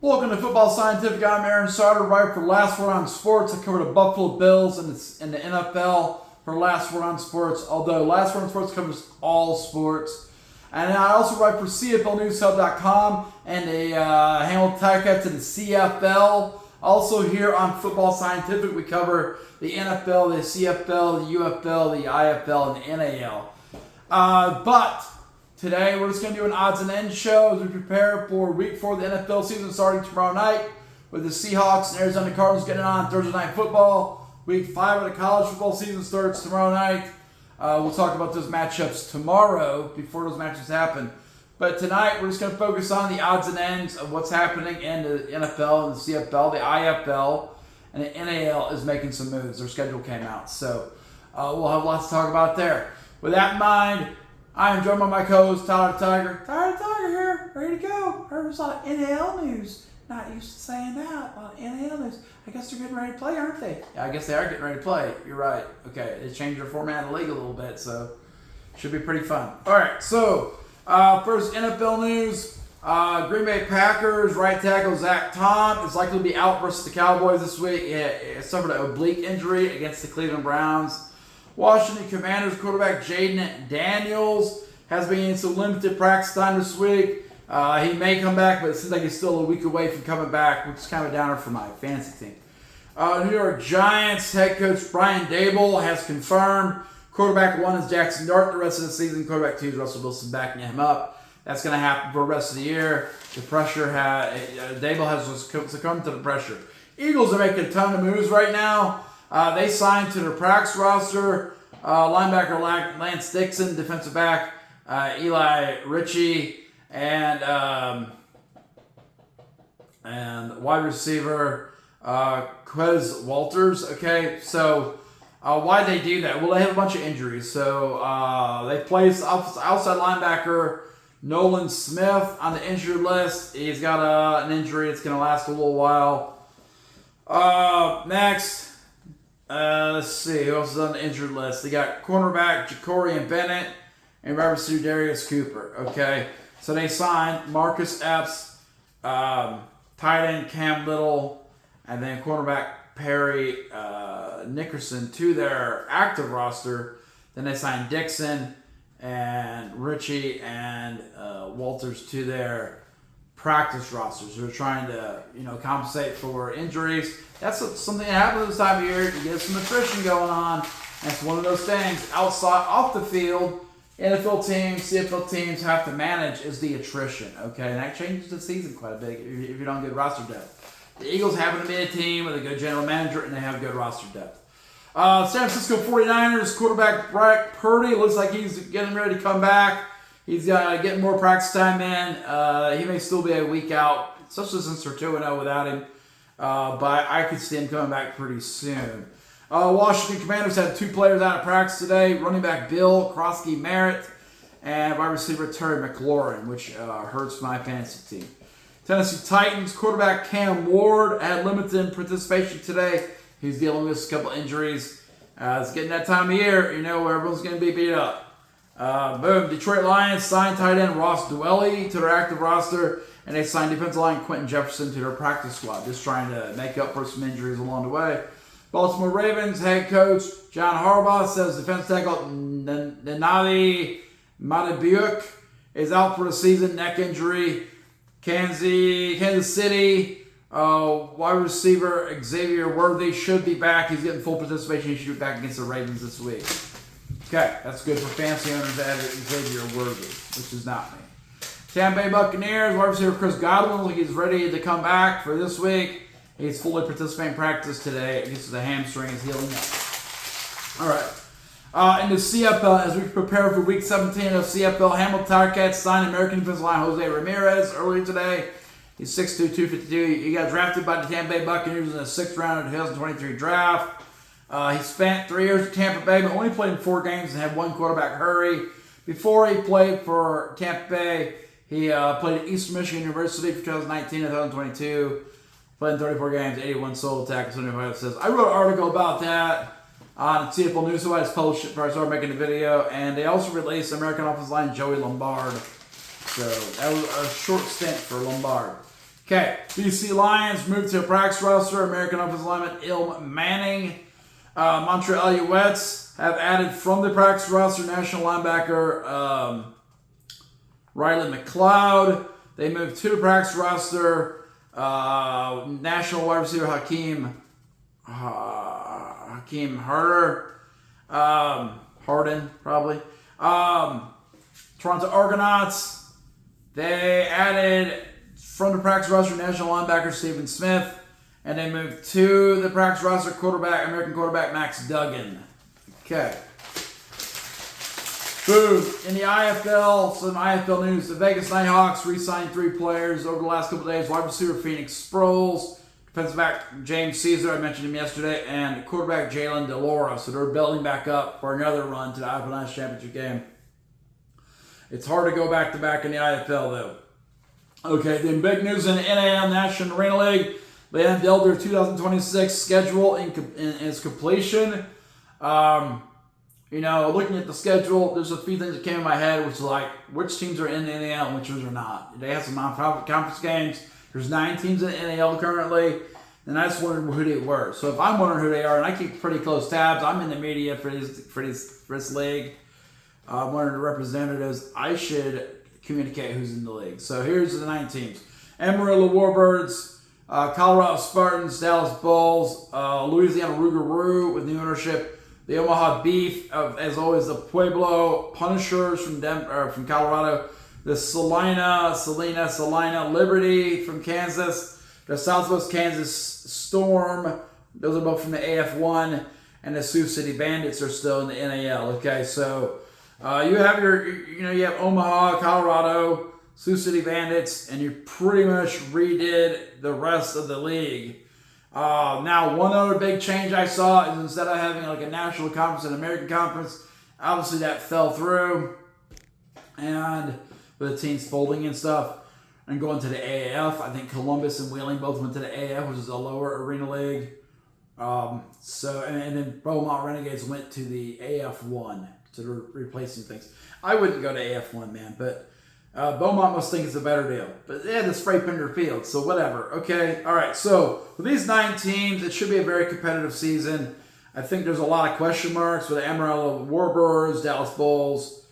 Welcome to Football Scientific. I'm Aaron Sauter, right for Last Word on Sports. I cover the Buffalo Bills and the NFL for Last Word on Sports, although Last Word on Sports covers all sports. And I also write for CFLNewsHub.com and the Hamilton Ticats and the CFL. Also here on Football Scientific, we cover the NFL, the CFL, the UFL, the IFL, and the NAL. But today, we're just going to do an odds and ends show as we prepare for Week 4 of the NFL season starting tomorrow night with the Seahawks and Arizona Cardinals getting on Thursday Night Football. Week 5 of the college football season starts tomorrow night. We'll talk about those matchups tomorrow before those matches happen. But tonight, we're just going to focus on the odds and ends of what's happening in the NFL and the CFL, the IFL, and the NAL is making some moves. Their schedule came out. So we'll have lots to talk about there. With that in mind, I am joined by my co-host, Tyler the Tiger. Tyler the Tiger here, ready to go. Heard there's a lot of NAL news. Not used to saying that. A lot of NAL news. I guess they're getting ready to play, aren't they? Yeah, I guess they are getting ready to play. You're right. Okay, they changed their format of the league a little bit, so should be pretty fun. All right, so first NFL news. Green Bay Packers right tackle Zach Tom is likely to be out versus the Cowboys this week. He suffered an oblique injury against the Cleveland Browns. Washington Commanders quarterback Jaden Daniels has been getting some limited practice time this week. He may come back, but it seems like he's still a week away from coming back, which is kind of a downer for my fantasy team. New York Giants head coach Brian Daboll has confirmed quarterback 1 is Jackson Dart the rest of the season. Quarterback 2 is Russell Wilson backing him up. That's going to happen for the rest of the year. The pressure Daboll has succumbed to the pressure. Eagles are making a ton of moves right now. They signed to their practice roster linebacker Lance Dixon, defensive back Eli Ritchie, and wide receiver Quez Walters. Okay, so why did they do that? Well, they have a bunch of injuries. So they placed outside linebacker Nolan Smith on the injured list. He's got an injury that's going to last a little while. Next. Let's see, who else is on the injured list? They got cornerback Ja'Cory Bennett and wide receiver Darius Cooper. Okay, so they signed Marcus Epps, tight end Cam Little, and then cornerback Perry Nickerson to their active roster. Then they signed Dixon and Ritchie and Walters to their practice rosters. Who are trying to, compensate for injuries. That's something that happens this time of year. You get some attrition going on. That's one of those things off the field. NFL teams, CFL teams have to manage is the attrition. Okay, and that changes the season quite a bit if you don't get roster depth. The Eagles happen to be a team with a good general manager and they have good roster depth. San Francisco 49ers quarterback Brock Purdy looks like he's getting ready to come back. He's getting more practice time in. He may still be a week out, especially since they're 2-0 without him. But I could see him coming back pretty soon. Washington Commanders had 2 players out of practice today. Running back Bill Krosky-Merritt and wide receiver Terry McLaurin, which hurts my fantasy team. Tennessee Titans quarterback Cam Ward had limited participation today. He's dealing with a couple injuries. It's getting that time of year, where everyone's going to be beat up. Detroit Lions signed tight end Ross Dwelly to their active roster, and they signed defensive line Quentin Jefferson to their practice squad, just trying to make up for some injuries along the way. Baltimore Ravens head coach John Harbaugh says defense tackle Nenadi Matabuik is out for the season, neck injury. Kansas City wide receiver Xavier Worthy should be back. He's getting full participation. He should be back against the Ravens this week. Okay, that's good for fantasy owners to have Xavier Worthy, which is not me. Tampa Bay Buccaneers wide receiver Chris Godwin looks like he's ready to come back for this week. He's fully participating in practice today. I guess the hamstring is healing up. All right. In the CFL, as we prepare for Week 17 of CFL, Hamilton Ticats signed American defensive line Jose Ramirez earlier today. He's 6'2", 252. He got drafted by the Tampa Bay Buccaneers in the 6th round of the 2023 draft. He spent 3 years at Tampa Bay, but only played in 4 games and had 1 quarterback hurry. Before he played for Tampa Bay, he played at Eastern Michigan University for 2019 and 2022. Played in 34 games, 81 solo tackles. Says I wrote an article about that on CFL News, so I just published it before I started making the video. And they also released American offensive line Joey Lombard. So that was a short stint for Lombard. Okay, BC Lions moved to a practice roster. American offensive lineman Ilm Manning. Montreal Alouettes have added from the practice roster national linebacker Riley McLeod. They moved to the practice roster national wide receiver Hakeem Harden, probably. Toronto Argonauts, they added from the practice roster national linebacker Stephen Smith, and they moved to the practice roster American quarterback Max Duggan. Okay. Boom. In the IFL, some IFL news. The Vegas Nighthawks re-signed 3 players over the last couple of days. Wide receiver Phoenix Sproles, defensive back James Caesar, I mentioned him yesterday, and quarterback Jalen DeLora. So they're building back up for another run to the IFL National Championship game. It's hard to go back-to-back in the IFL, though. Okay, then big news in the NAL National Arena League. They unveiled their 2026 schedule in its completion. Looking at the schedule, there's a few things that came in my head, which is like, which teams are in the NAL and which ones are not. They have some non-conference games. There's 9 teams in the NAL currently, and I just wondered who they were. So if I'm wondering who they are, and I keep pretty close tabs, I'm in the media for this league. One of the representatives, I should communicate who's in the league. So here's the 9 teams. Amarillo Warbirds, Colorado Spartans, Dallas Bulls, Louisiana Rougarou with new ownership, the Omaha Beef, as always, the Pueblo Punishers from Colorado, the Salina Liberty from Kansas, the Southwest Kansas Storm, those are both from the AF1, and the Sioux City Bandits are still in the NAL. Okay, so you have you have Omaha, Colorado, Sioux City Bandits, and you pretty much redid the rest of the league. Now, one other big change I saw is instead of having like a national conference and American conference, obviously that fell through, and with the teams folding and stuff, and going to the AAF. I think Columbus and Wheeling both went to the AAF, which is a lower arena league. And then Beaumont Renegades went to the AF1. So they're replacing things. I wouldn't go to AF1, man, but Beaumont must think it's a better deal. But they had to spray paint their field, so whatever. Okay, all right. So with these 9 teams, it should be a very competitive season. I think there's a lot of question marks with the Amarillo Warbirds, Dallas Bulls,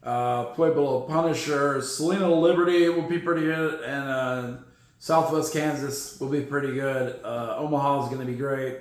Pueblo Punishers, Salina Liberty will be pretty good, and Southwest Kansas will be pretty good. Omaha is going to be great.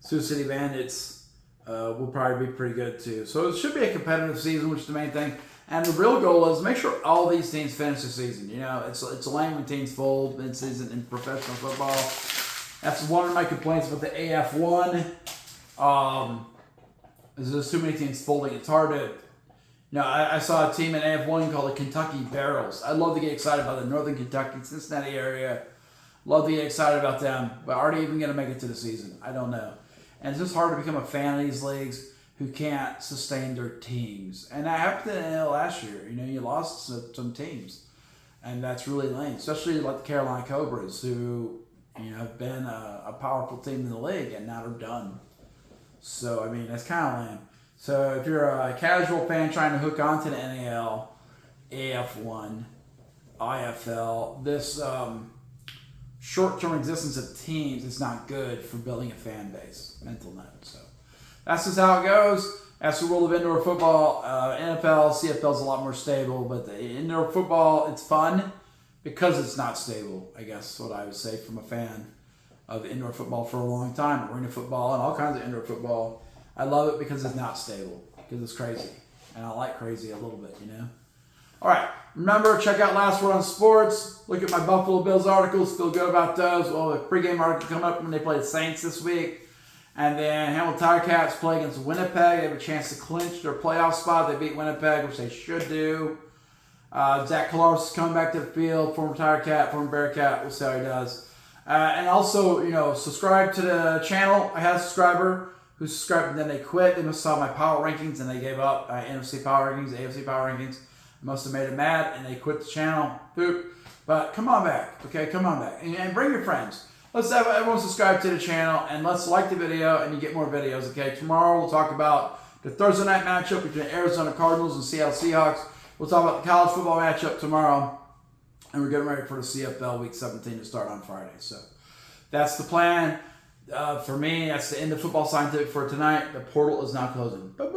Sioux City Bandits will probably be pretty good too. So it should be a competitive season, which is the main thing. And the real goal is make sure all these teams finish the season. It's lame when teams fold mid-season in professional football. That's one of my complaints about the AF1. There's too many teams folding. It's hard to... I saw a team in AF1 called the Kentucky Barrels. I'd love to get excited about the Northern Kentucky, Cincinnati area. Love to get excited about them. But are they even going to make it to the season? I don't know. And it's just hard to become a fan of these leagues who can't sustain their teams. And that happened in the NL last year. You lost some teams. And that's really lame, especially like the Carolina Cobras, who have been a powerful team in the league and now they're done. So, that's kind of lame. So if you're a casual fan trying to hook onto the NAL, AF1, IFL, this short-term existence of teams is not good for building a fan base. Mental note. So that's just how it goes. That's the world of indoor football. NFL, CFL is a lot more stable, but the indoor football, it's fun because it's not stable, I guess what I would say from a fan of indoor football for a long time, arena football and all kinds of indoor football. I love it because it's not stable, because it's crazy. And I like crazy a little bit, All right, remember, check out Last Word on Sports. Look at my Buffalo Bills articles. Feel good about those. Well, the pregame article coming up when they play the Saints this week. And then Hamilton Tiger Cats play against Winnipeg. They have a chance to clinch their playoff spot. They beat Winnipeg, which they should do. Zach Collaros is coming back to the field. Former Tiger Cat, former Bearcat. We'll see how he does. And also, subscribe to the channel. I had a subscriber who subscribed and then they quit. They must have saw my power rankings and they gave up NFC power rankings, AFC power rankings. I must have made them mad and they quit the channel. Poop. But come on back. Okay, come on back. And bring your friends. Let's have everyone subscribe to the channel and let's like the video and you get more videos. Okay, tomorrow we'll talk about the Thursday night matchup between Arizona Cardinals and Seattle Seahawks. We'll talk about the college football matchup tomorrow. And we're getting ready for the CFL Week 17 to start on Friday. So that's the plan. For me, that's the end of Football Scientific for tonight. The portal is now closing. Bye-bye.